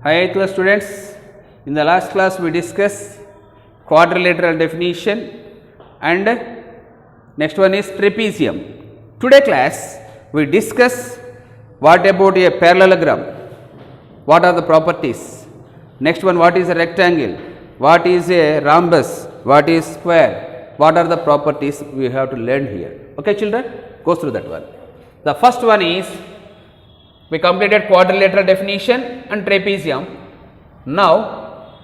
Hi class students, in the last class we discussed quadrilateral definition and next one is trapezium. Today class we discuss what about a parallelogram, what are the properties, next one what is a rectangle, what is a rhombus, what is square, what are the properties we have to learn here. Okay children, go through that one. The first one is we completed quadrilateral definition and trapezium. Now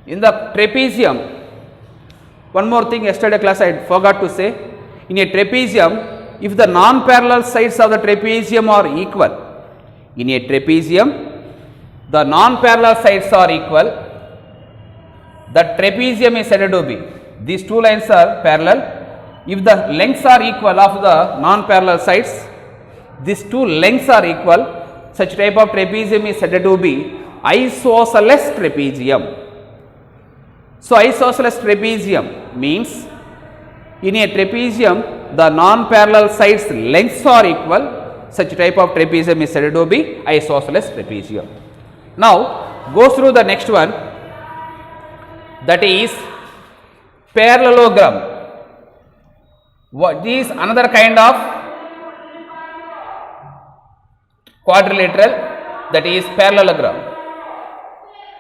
in the trapezium, one more thing yesterday class I forgot to say, in a trapezium if the non-parallel sides of the trapezium are equal, in a trapezium the non-parallel sides are equal, the trapezium is said to be, these two lines are parallel, if the lengths are equal of the non-parallel sides, these two lengths are equal, such type of trapezium is said to be isosceles trapezium. So isosceles trapezium means in a trapezium the non-parallel sides lengths are equal, such type of trapezium is said to be isosceles trapezium. Now go through the next one, that is parallelogram. What is another kind of quadrilateral, that is parallelogram.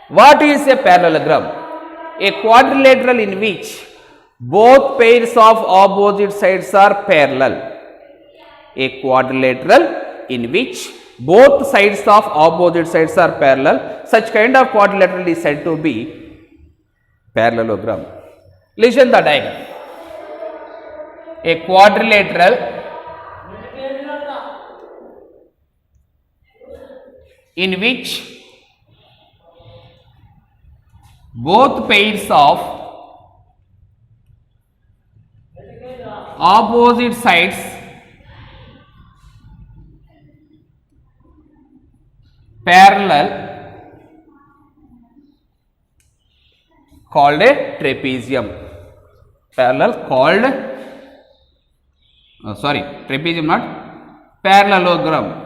What is a parallelogram? A quadrilateral in which both pairs of opposite sides are parallel. A quadrilateral in which both sides of opposite sides are parallel, such kind of quadrilateral is said to be parallelogram. Listen the diagram. A quadrilateral in which both pairs of opposite sides parallel called a trapezium. Parallel called, trapezium not, parallelogram.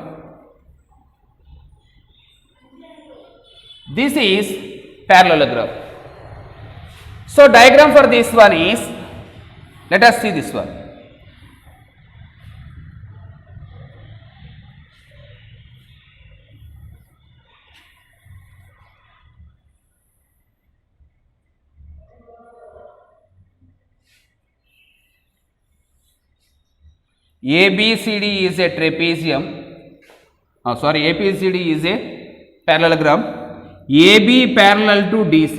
This is parallelogram. So diagram for this one is, let us see this one. ABCD is a trapezium. ABCD is a parallelogram. AB parallel to DC,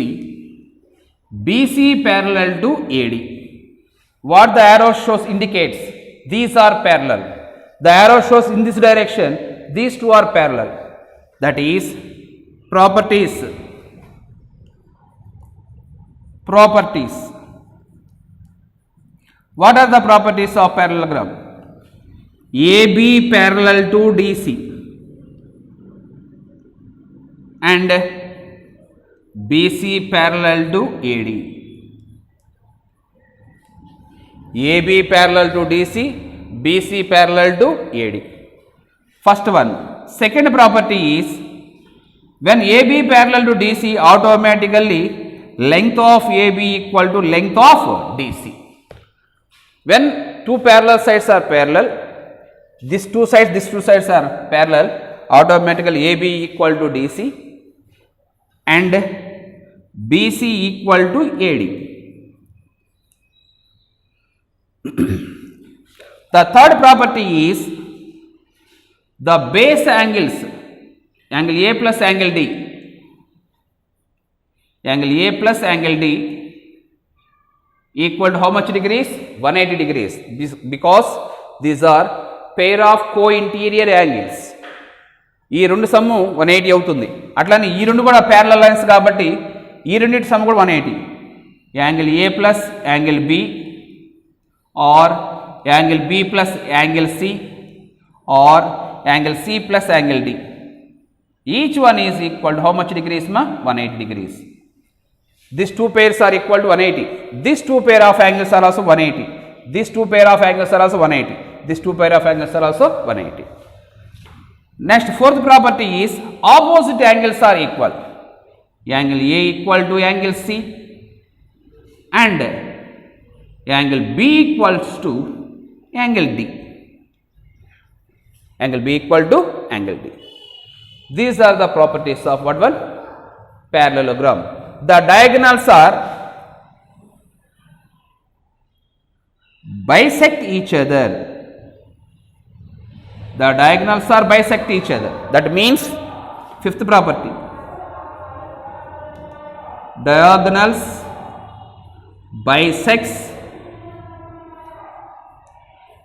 BC parallel to AD. What the arrow shows indicates these are parallel. The arrow shows in this direction, these two are parallel. That is properties. Properties. What are the properties of parallelogram? AB parallel to DC and BC parallel to AD. AB parallel to DC, BC parallel to AD. First one. Second property is, when AB parallel to DC, automatically length of AB equal to length of DC. When two parallel sides are parallel, these two sides are parallel, automatically AB equal to DC and BC equal to AD. The third property is the base angles, angle A plus angle D, angle A plus angle D equal to how much degrees? 180 degrees, because these are pair of co-interior angles. ఈ రెండు sum 180 అవుతుంది. అట్లానే ఈ రెండు కూడా parallel lines కాబట్టి ఈ రెండింటి సమ్ కూడా 180. Angle A plus angle B or angle B plus angle C or angle C plus angle D. Each one is equal to how much degrees మా? 180 degrees. These two pairs are equal to 180. These two pair of angles are also 180. These two pair of angles are also 180. These two pair of angles are also 180. Next, fourth property is opposite angles are equal. angle A equal to angle C and angle B equals to angle D. Angle B equal to angle D. These are the properties of what one? Parallelogram. The diagonals are bisect each other. The diagonals are bisect each other. That means fifth property. Diagonals bisects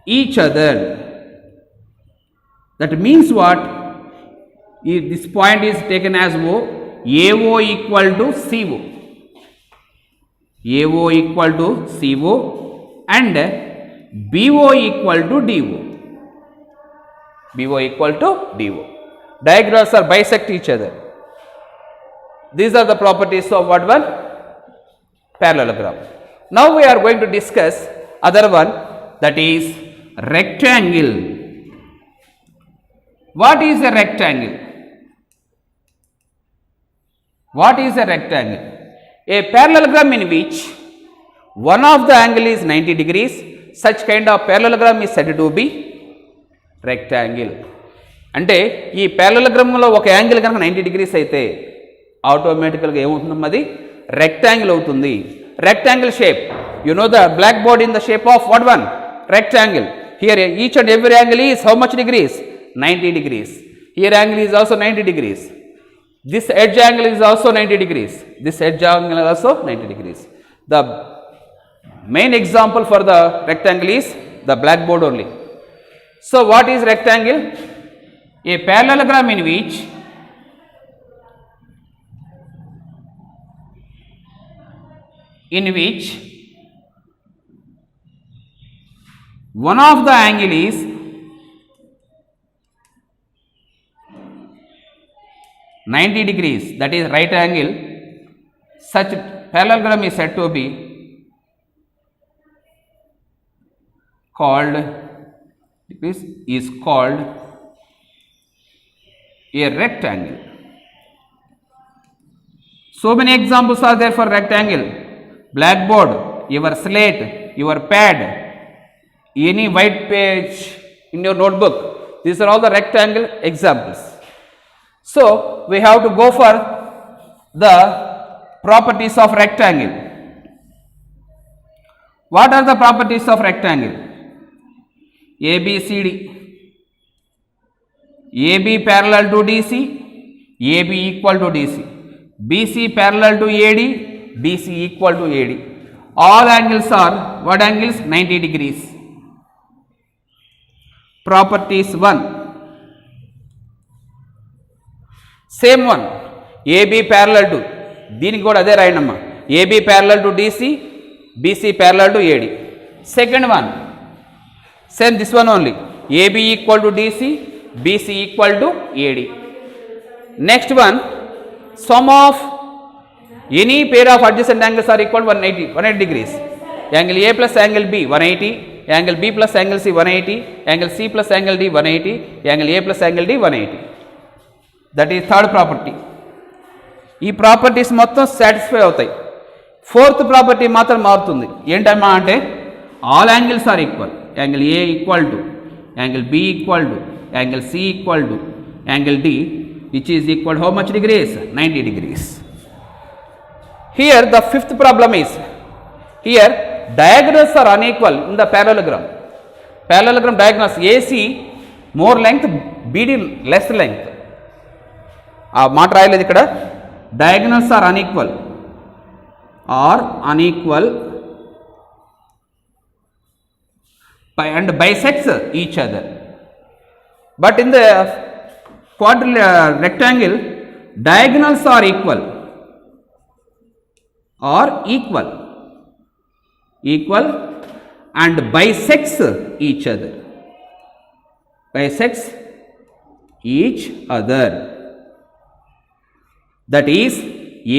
each other. That means what? If this point is taken as O, AO equal to CO. AO equal to CO and BO equal to DO. BO equal to DO. Diagonals are bisect each other. These are the properties of what one? Parallelogram. Now we are going to discuss other one, that is rectangle. What is a rectangle? What is a rectangle? A parallelogram in which one of the angle is 90 degrees. Such kind of parallelogram is said to be rectangle. అంటే ఈ parallelogram లో ఒక angle కనుక 90 degrees అయితే ఆటోమేటికల్గా ఏమవుతుంది? అది rectangle అవుతుంది. Rectangle shape. You know the blackboard in the shape of what one? Rectangle. Here each and every angle is how much degrees? 90 degrees. Here angle is also 90 degrees. This edge angle is also 90 degrees. This edge angle is also 90 degrees. The main example for the rectangle is the blackboard only. So what is rectangle? A parallelogram in which one of the angle is 90 degrees, that is right angle. Such parallelogram is said to be called, this is called a rectangle. So many examples are there for rectangle. Blackboard, your slate, your pad, any white page in your notebook. These are all the rectangle examples. So we have to go for the properties of rectangle. What are the properties of rectangle? ABCD. AB parallel to DC, AB equal to DC. BC parallel to AD, BC equal to AD. All angles are what angles? 90 degrees. Properties 1. Same one. AB parallel to, దీనికి కూడా అదే రాయండమ్మా. AB parallel to DC, BC parallel to AD. Second one, same this one only. AB equal to DC, BC equal to AD. Next one, sum of any pair of adjacent angles are equal to 180 degrees. Angle A plus angle B 180, angle B plus angle C 180, angle C plus angle D 180, angle A plus angle D 180. That is third property. ఈ properties మొత్తం satisfy అవుతాయి. Fourth property మాత్రం మారుతుంది. ఏంటమ్మా అంటే all angles are equal. Angle A equal to, angle B equal to, angle C equal to, angle D which is equal to how much degrees? 90 degrees. Here the fifth problem is, here diagonals are unequal in the parallelogram. Parallelogram diagonals AC more length, BD less length. ఆ మాట రాయలేదు ఇక్కడ. Diagonals are unequal and bisects each other. But in the rectangle, diagonals are equal and bisects each other. That is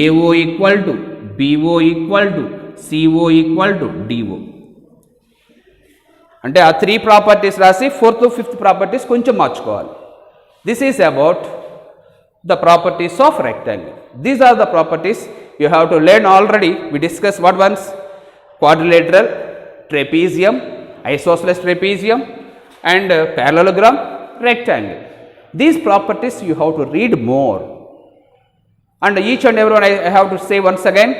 AO equal to, BO equal to, CO equal to DO. అంటే ఆ 3 properties రాసి 4th 5th properties కొంచెం మార్చుకోవాలి. This is about the properties of rectangle. These are the properties you have to learn already. We discussed what ones? Quadrilateral, trapezium, isosceles trapezium and parallelogram, rectangle. These properties you have to read more. And each and everyone I have to say once again,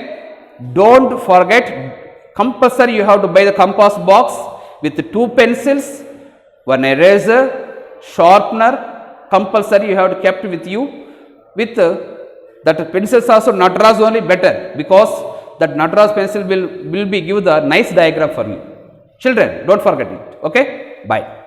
don't forget, compulsory you have to buy the compass box with 2 pencils, 1 eraser, sharpener, compulsory you have to kept with you. With that pencils also Nataraja only better, because that Nataraja pencil will be give the nice diagram for you. Children, don't forget it. Okay, bye.